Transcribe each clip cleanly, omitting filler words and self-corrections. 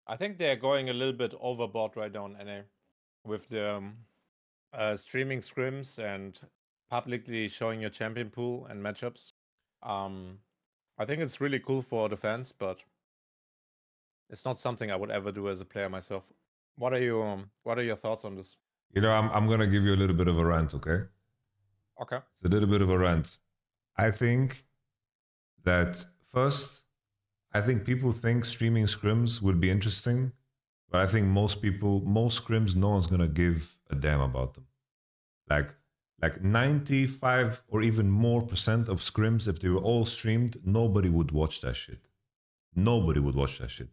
I think they're going a little bit overboard right now on NA with the streaming scrims and publicly showing your champion pool and matchups. I think it's really cool for the fans, but it's not something I would ever do as a player myself. What are your thoughts on this? You know, I'm gonna give you a little bit of a rant, okay? Okay. It's a little bit of a rant. I think that first, I think people think streaming scrims would be interesting, but I think most scrims, no one's gonna give a damn about them. Like 95 or even more % of scrims, if they were all streamed, nobody would watch that shit. Nobody would watch that shit.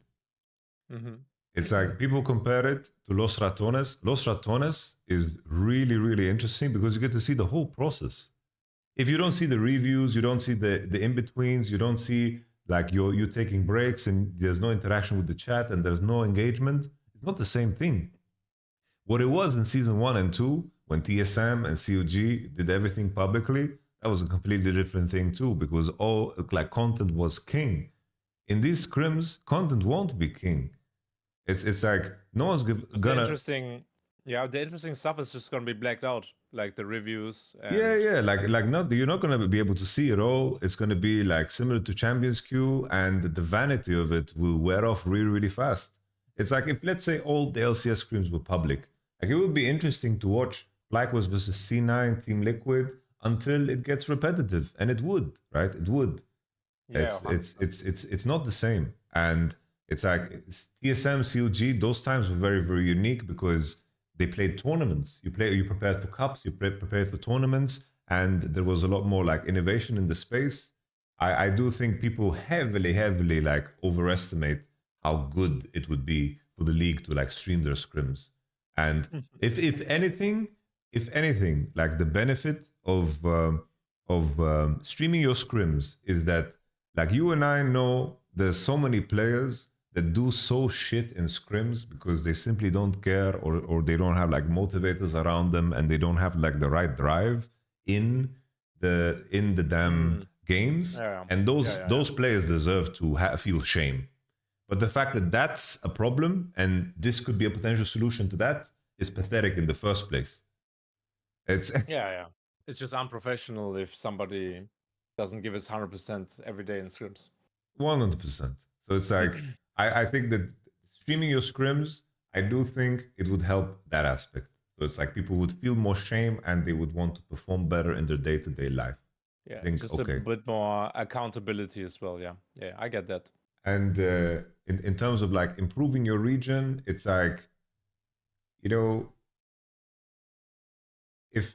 Mm-hmm. It's like people compare it to Los Ratones. Los Ratones is really, really interesting because you get to see the whole process. If you don't see the reviews, you don't see the in-betweens, you don't see like you're taking breaks and there's no interaction with the chat and there's no engagement, it's not the same thing. What it was in season 1 and 2, when TSM and COG did everything publicly, that was a completely different thing too, because all like content was king. In these scrims, content won't be king. It's like no one's gonna. The interesting stuff is just gonna be blacked out, like the reviews. And... Yeah, like not you're not gonna be able to see it all. It's gonna be like similar to Champions Queue, and the vanity of it will wear off really, really fast. It's like if let's say all the LCS scrims were public, like it would be interesting to watch FlyQuest versus C9 Team Liquid until it gets repetitive, and it would, right? It would. Yeah, it's not the same, and it's like TSM, COG. Those times were very, very unique because they played tournaments. You prepared for cups, you prepared for tournaments, and there was a lot more like innovation in the space. I do think people heavily like overestimate how good it would be for the league to like stream their scrims. And if anything, like the benefit of streaming your scrims is that like you and I know there's so many players that do so shit in scrims because they simply don't care or they don't have like motivators around them and they don't have like the right drive in the damn games. And those players deserve to feel shame. But the fact that that's a problem and this could be a potential solution to that is pathetic in the first place. It's it's just unprofessional if somebody doesn't give us 100% every day in scrims. 100%. So it's like I think that streaming your scrims, I do think it would help that aspect. So it's like people would feel more shame and they would want to perform better in their day-to-day life. Yeah, just a bit more accountability as well. Yeah, I get that. And in terms of like improving your region, it's like, you know, if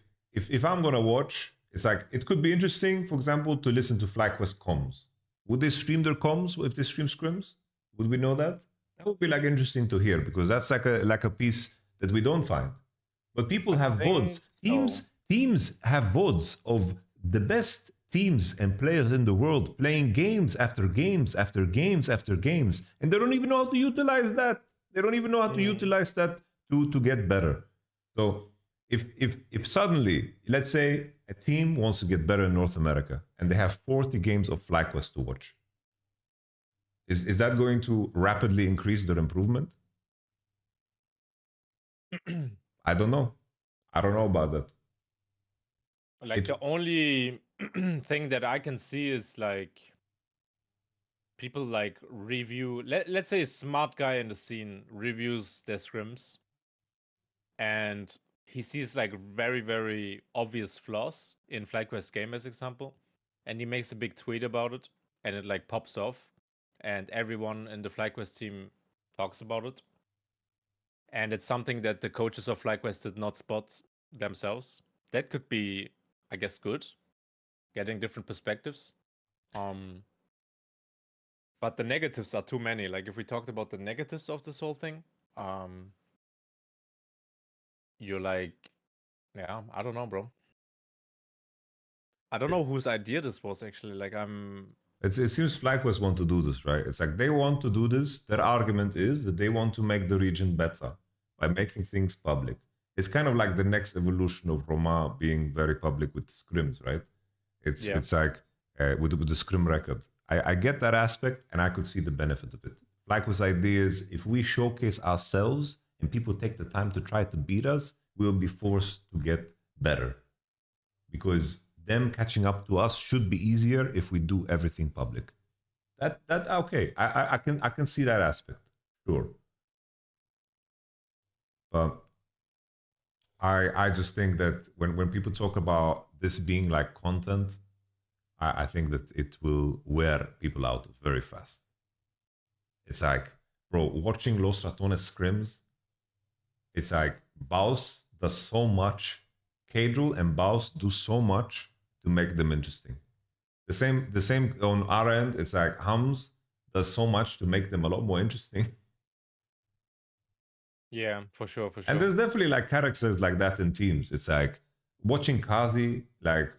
I'm gonna watch, it's like it could be interesting, for example, to listen to FlyQuest comms. Would they stream their comms if they stream scrims? Would we know that? That would be like interesting to hear because that's like a piece that we don't find. But people have VODs. Teams have VODs of the best teams and players in the world playing games after games after games after games, and they don't even know how to utilize that. They don't even know how to utilize that to get better. So if suddenly, let's say a team wants to get better in North America and they have 40 games of FlyQuest to watch, is that going to rapidly increase their improvement? I don't know. I don't know about that. Like the only thing that I can see is like people like review. Let's say a smart guy in the scene reviews their scrims, and he sees like very, very obvious flaws in FlyQuest game as example, and he makes a big tweet about it, and it like pops off, and everyone in the FlyQuest team talks about it. And it's something that the coaches of FlyQuest did not spot themselves. That could be, I guess, good. Getting different perspectives. But the negatives are too many. Like if we talked about the negatives of this whole thing, you're like, yeah, I don't know, bro. I don't know whose idea this was actually. Like it seems FlyQuest want to do this, right? It's like they want to do this. Their argument is that they want to make the region better by making things public. It's kind of like the next evolution of Roma being very public with scrims, right? It's like with the scrim record. I get that aspect and I could see the benefit of it. like with ideas, if we showcase ourselves and people take the time to try to beat us, we'll be forced to get better. Because them catching up to us should be easier if we do everything public. That okay. I can see that aspect, sure. But I just think that when people talk about this being like content, I think that it will wear people out very fast. It's like, bro, watching Los Ratones scrims, it's like Baus does so much, Cadril and Baus do so much to make them interesting. The same on our end, it's like Hums does so much to make them a lot more interesting. Yeah, for sure, for And sure. there's definitely like characters like that in teams. It's like watching Kazi like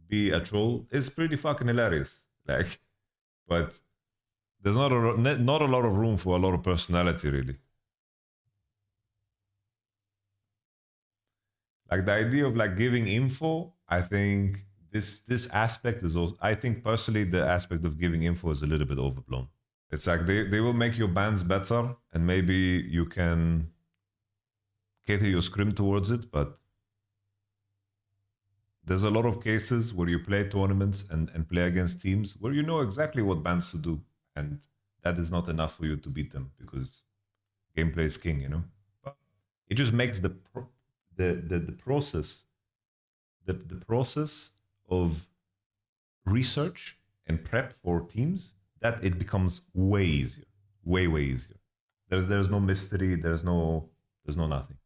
be a troll is pretty fucking hilarious. Like, but there's not a lot of room for a lot of personality, really. Like the idea of like giving info, I think this aspect is also. I think personally, the aspect of giving info is a little bit overblown. It's like they will make your bands better, and maybe you can cater your scrim towards it, but there's a lot of cases where you play tournaments and play against teams where you know exactly what bands to do, and that is not enough for you to beat them because gameplay is king, you know. But it just makes the process the process of research and prep for teams, that it becomes way easier, way easier. There's no mystery. There's no nothing.